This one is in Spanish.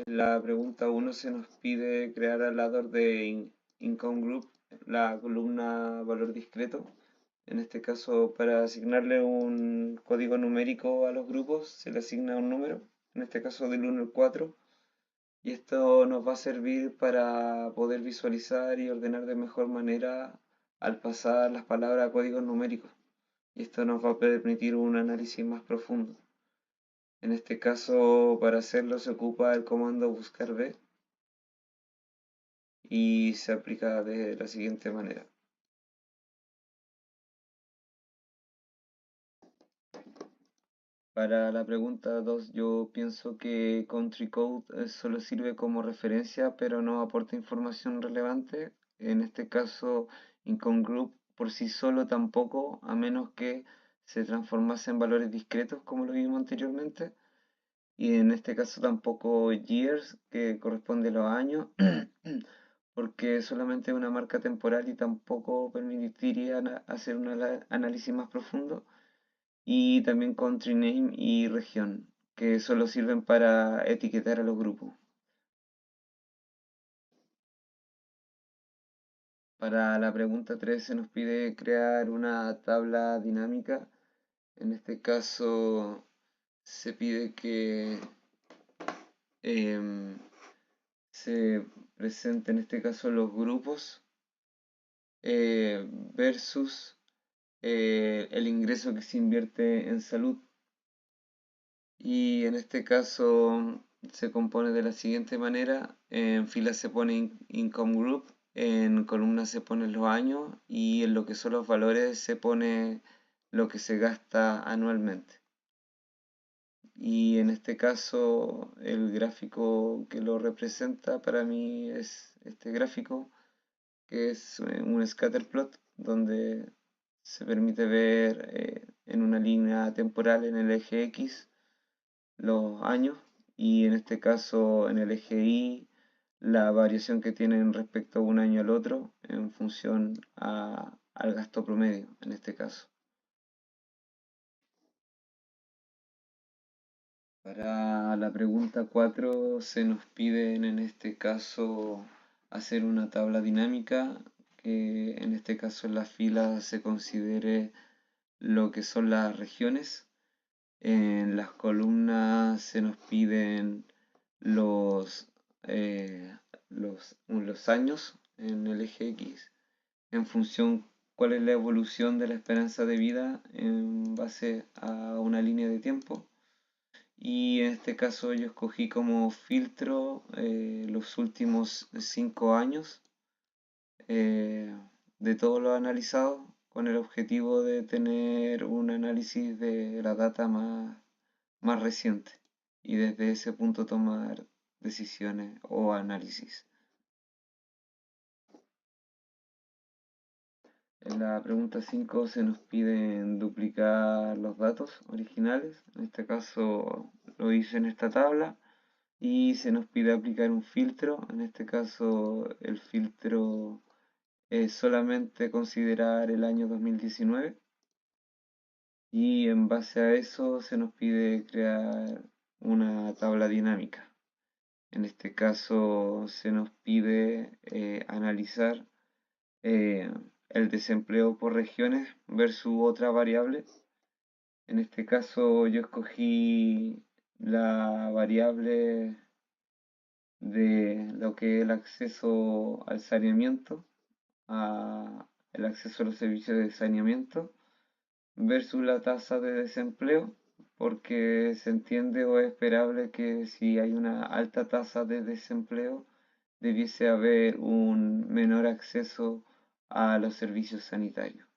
En la pregunta uno se nos pide crear al lado de Income Group la columna valor discreto. En este caso, para asignarle un código numérico a los grupos, se le asigna un número, en este caso del 1 al 4, y esto nos va a servir para poder visualizar y ordenar de mejor manera al pasar las palabras a códigos numéricos. Y esto nos va a permitir un análisis más profundo. En este caso, para hacerlo se ocupa el comando buscar b y se aplica de la siguiente manera. Para la pregunta 2, yo pienso que Country Code solo sirve como referencia, pero no aporta información relevante. En este caso, Income Group por sí solo tampoco, a menos que se transformase en valores discretos, como lo vimos anteriormente. Y en este caso tampoco Years, que corresponde a los años, porque solamente es una marca temporal y tampoco permitiría hacer un análisis más profundo. Y también country name y región, que solo sirven para etiquetar a los grupos. Para la pregunta 3 se nos pide crear una tabla dinámica. En este caso se pide que em, se presenten en este caso los grupos versus el ingreso que se invierte en salud. Y en este caso se compone de la siguiente manera. En fila se pone Income Group, en columna se ponen los años y en lo que son los valores se pone lo que se gasta anualmente. Y en este caso el gráfico que lo representa para mí es este gráfico, que es un scatter plot donde se permite ver en una línea temporal en el eje X los años y en este caso en el eje Y la variación que tienen respecto a un año al otro en función al gasto promedio en este caso. Para la pregunta 4 se nos piden en este caso hacer una tabla dinámica que en este caso en la fila se considere lo que son las regiones. En las columnas se nos piden los, los años en el eje X en función cuál es la evolución de la esperanza de vida en base a una línea de tiempo. Y en este caso yo escogí como filtro los últimos 5 años de todo lo analizado con el objetivo de tener un análisis de la data más reciente y desde ese punto tomar decisiones o análisis. En la pregunta 5 se nos piden duplicar los datos originales, en este caso lo hice en esta tabla, y se nos pide aplicar un filtro, en este caso el filtro es solamente considerar el año 2019 y en base a eso se nos pide crear una tabla dinámica. En este caso se nos pide analizar eh, el desempleo por regiones versus otra variable. En este caso yo escogí la variable de lo que es el acceso al saneamiento, el acceso a los servicios de saneamiento versus la tasa de desempleo, porque se entiende o es esperable que si hay una alta tasa de desempleo, debiese haber un menor acceso a los servicios sanitarios.